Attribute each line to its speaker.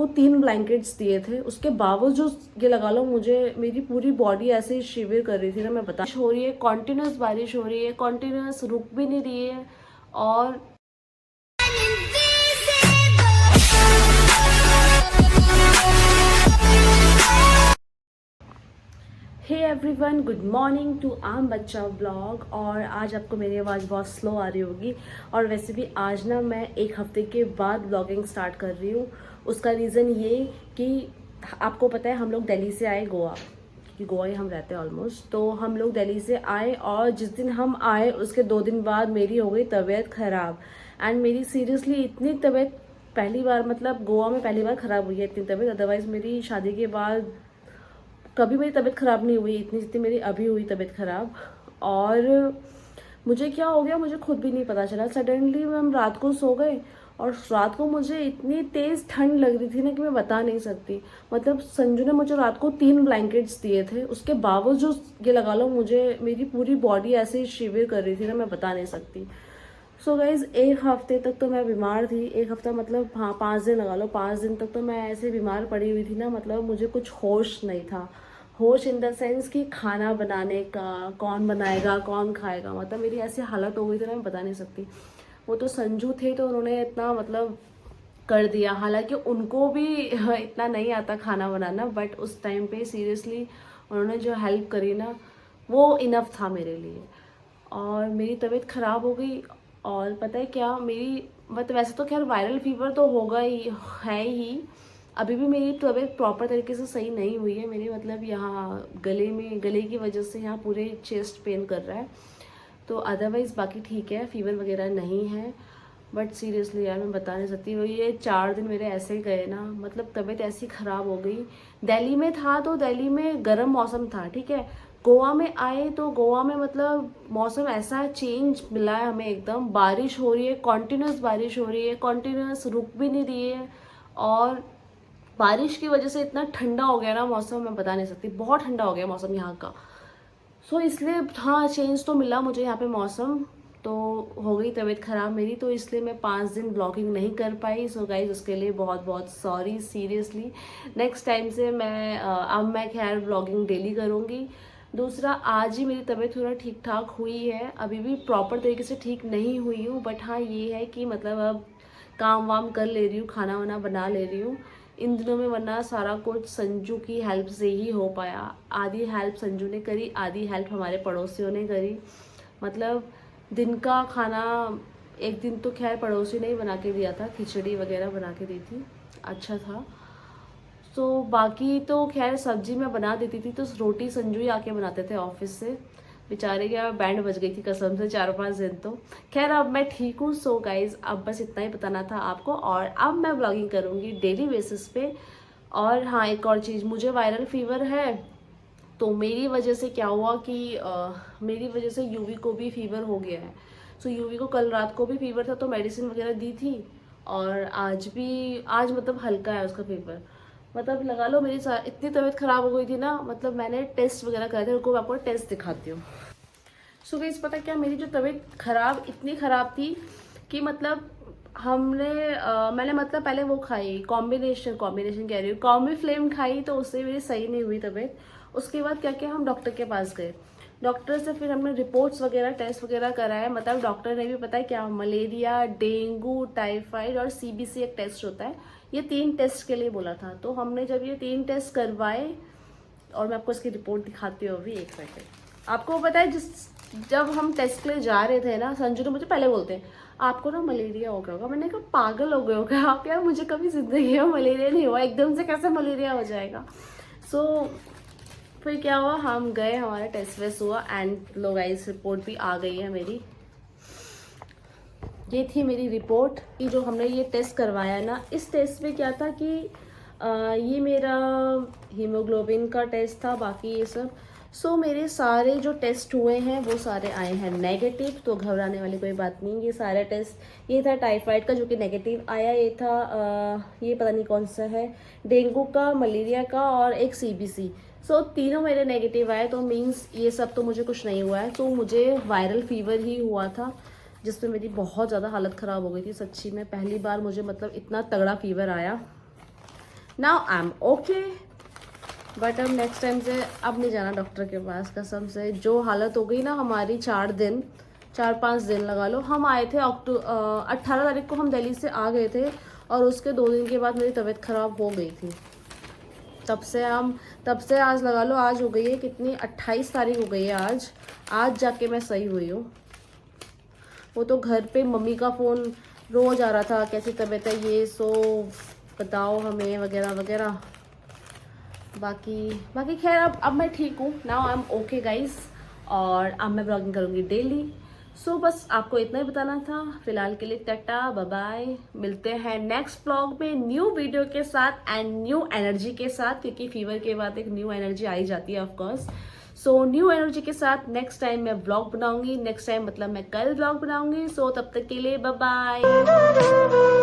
Speaker 1: को 3 ब्लैंकेट्स दिए थे, उसके बावजूद ये लगा लो मुझे मेरी पूरी बॉडी ऐसे ही शिविर कर रही थी ना। मैं बता, हो रही है, कॉन्टिन्यूस बारिश हो रही है, कॉन्टिन्यूस रुक भी नहीं रही है। और hey everyone, good morning to आम बच्चा ब्लॉग। और आज आपको मेरी आवाज़ बहुत स्लो आ रही होगी, और वैसे भी आज ना मैं एक हफ्ते के बाद ब्लॉगिंग स्टार्ट कर रही हूँ। उसका रीज़न ये कि आपको पता है हम लोग दिल्ली से आए गोवा, क्योंकि गोवा ही हम रहते हैं ऑलमोस्ट। तो हम लोग दिल्ली से आए और जिस दिन हम आए उसके 2 दिन बाद मेरी हो गई तबीयत ख़राब। एंड मेरी सीरियसली इतनी तबीयत पहली बार, मतलब गोवा में पहली बार ख़राब हुई है इतनी तबीयत। अदरवाइज़ मेरी शादी के बाद कभी मेरी तबीयत ख़राब नहीं हुई इतनी जितनी मेरी अभी हुई तबीयत ख़राब। और मुझे क्या हो गया मुझे खुद भी नहीं पता चला। सडनली हम रात को सो गए और रात को मुझे इतनी तेज़ ठंड लग रही थी ना कि मैं बता नहीं सकती। मतलब संजू ने मुझे रात को 3 ब्लैंकेट्स दिए थे, उसके बावजूद ये लगा लो मुझे मेरी पूरी बॉडी ऐसे ही शिविर कर रही थी ना, मैं बता नहीं सकती। सो गाइज, एक हफ्ते तक तो मैं बीमार थी। एक हफ्ता मतलब हाँ 5 दिन लगा लो, 5 दिन तक तो मैं ऐसे बीमार पड़ी हुई थी ना। मतलब मुझे कुछ होश नहीं था। होश इन द सेंस कि खाना बनाने का, कौन बनाएगा कौन खाएगा, मतलब मेरी ऐसी हालत हो गई थी ना, मैं बता नहीं सकती। वो तो संजू थे तो उन्होंने इतना मतलब कर दिया, हालांकि उनको भी इतना नहीं आता खाना बनाना, बट उस टाइम पे सीरियसली उन्होंने जो हेल्प करी ना वो इनफ था मेरे लिए। और मेरी तबीयत ख़राब हो गई। और पता है क्या, मेरी मतलब वैसे तो खैर वायरल फीवर तो होगा ही, है ही। अभी भी मेरी तबीयत प्रॉपर तरीके से सही नहीं हुई है। मेरी मतलब यहाँ गले में, गले की वजह से यहाँ पूरे चेस्ट पेन कर रहा है। तो अदरवाइज़ बाकी ठीक है, फीवर वगैरह नहीं है। बट सीरियसली यार मैं बता नहीं सकती। वो ये 4 दिन मेरे ऐसे गए ना, मतलब तबीयत ऐसी ख़राब हो गई। दिल्ली में था तो दिल्ली में गर्म मौसम था, ठीक है। गोवा में आए तो गोवा में मतलब मौसम ऐसा चेंज मिला है हमें, एकदम बारिश हो रही है, कॉन्टिन्यूस बारिश हो रही है, कॉन्टिन्यूस रुक भी नहीं रही है। और बारिश की वजह से इतना ठंडा हो गया ना मौसम, मैं बता नहीं सकती, बहुत ठंडा हो गया मौसम यहाँ का। सो इसलिए हाँ चेंज तो मिला मुझे यहाँ पे मौसम। तो हो गई तबीयत ख़राब मेरी, तो इसलिए मैं 5 दिन ब्लॉगिंग नहीं कर पाई। सो गाइज उसके लिए बहुत बहुत सॉरी सीरियसली। नेक्स्ट टाइम से मैं अब मैं खैर ब्लॉगिंग डेली करूँगी। दूसरा, आज ही मेरी तबीयत थोड़ा ठीक ठाक हुई है, अभी भी प्रॉपर तरीके से ठीक नहीं हुई हूँ, बट हाँ ये है कि मतलब अब काम वाम कर ले रही हूँ, खाना वाना बना ले रही हूँ इन दिनों में। वरना सारा कुछ संजू की हेल्प से ही हो पाया। आधी हेल्प संजू ने करी, आधी हेल्प हमारे पड़ोसियों ने करी। मतलब दिन का खाना एक दिन तो खैर पड़ोसी ने ही बना के दिया था, खिचड़ी वगैरह बना के दी थी, अच्छा था। तो बाकी तो खैर सब्जी मैं बना देती थी, तो रोटी संजू ही आके बनाते थे ऑफिस से। बेचारे क्या बैंड बज गई थी कसम से 4-5 दिन तो। खैर अब मैं ठीक हूँ। सो गाइज अब बस इतना ही बताना था आपको, और अब मैं ब्लॉगिंग करूँगी डेली बेसिस पे। और हाँ एक और चीज़, मुझे वायरल फीवर है, तो मेरी वजह से क्या हुआ कि मेरी वजह से यूवी को भी फीवर हो गया है। सो यूवी को कल रात को भी फीवर था, तो मेडिसिन वगैरह दी थी। और आज भी, आज मतलब हल्का है उसका फीवर। मतलब लगा लो मेरी इतनी तबीयत ख़राब हो गई थी ना, मतलब मैंने टेस्ट वगैरह कराए थे, उनको मैं आपको टेस्ट दिखाती हूँ। सो गाइस पता क्या, मेरी जो तबीयत ख़राब इतनी ख़राब थी कि मतलब मैंने मतलब पहले वो खाई, कॉम्बिनेशन कह रही हूँ, कॉम्बी फ्लेम खाई, तो उससे मेरी सही नहीं हुई तबीयत। उसके बाद क्या किया, हम डॉक्टर के पास गए। डॉक्टर से फिर हमने रिपोर्ट्स वगैरह टेस्ट वगैरह कराया। मतलब डॉक्टर ने भी पता है क्या, मलेरिया, डेंगू, टाइफाइड और सीबीसी एक टेस्ट होता है, ये 3 टेस्ट के लिए बोला था। तो हमने जब ये 3 टेस्ट करवाए, और मैं आपको इसकी रिपोर्ट दिखाती हूँ अभी, एक सेकेंड। आपको पता है जब हम टेस्ट के लिए जा रहे थे ना, संजू ने मुझे पहले बोलते हैं आपको ना मलेरिया हो गया होगा। मैंने कहा पागल हो गए हो क्या आप यार, मुझे कभी जिंदगी में मलेरिया नहीं हुआ, एकदम से कैसे मलेरिया हो जाएगा। सो फिर क्या हुआ, हम गए, हमारा टेस्ट वेस्ट हुआ, एंड लो गाइस रिपोर्ट भी आ गई है मेरी। ये थी मेरी रिपोर्ट कि जो हमने ये टेस्ट करवाया ना, इस टेस्ट में क्या था कि ये मेरा हीमोग्लोबिन का टेस्ट था, बाकी ये सब। सो मेरे सारे जो टेस्ट हुए हैं वो सारे आए हैं नेगेटिव, तो घबराने वाली कोई बात नहीं। ये सारे टेस्ट, ये था टाइफाइड का जो कि नेगेटिव आया, ये था ये पता नहीं कौन सा है, डेंगू का, मलेरिया का, और एक सीबीसी। सो तीनों मेरे नेगेटिव आए, तो मीन्स ये सब तो मुझे कुछ नहीं हुआ है। तो मुझे वायरल फीवर ही हुआ था, जिसमें मेरी बहुत ज़्यादा हालत ख़राब हो गई थी सच्ची में। पहली बार मुझे मतलब इतना तगड़ा फीवर आया। Now I am okay, but अब नेक्स्ट टाइम से अब नहीं जाना डॉक्टर के पास कसम से। जो हालत हो गई ना हमारी, 4-5 दिन लगा लो। हम आए थे 18 तारीख को हम दिल्ली से आ गए थे और उसके 2 दिन के बाद मेरी तबीयत ख़राब हो गई थी। तब से आज लगा लो, आज हो गई है कितनी, 28 तारीख हो गई है आज जाके मैं सही हुई हूँ। वो तो घर पे मम्मी का फ़ोन रोज़ आ रहा था, कैसी तबीयत है, ये सो बताओ हमें वगैरह वगैरह। बाकी खैर अब मैं ठीक हूँ। Now I am okay guys, और अब मैं ब्लॉगिंग करूँगी डेली। सो बस आपको इतना ही बताना था। फिलहाल के लिए टाटा बाय बाय, मिलते हैं नेक्स्ट ब्लॉग में न्यू वीडियो के साथ एंड न्यू एनर्जी के साथ, क्योंकि फीवर के बाद एक न्यू एनर्जी आई जाती है ऑफकोर्स। सो न्यू एनर्जी के साथ नेक्स्ट टाइम मैं ब्लॉग बनाऊंगी। नेक्स्ट टाइम मतलब मैं कल ब्लॉग बनाऊंगी। सो तब तक के लिए बाय बाय।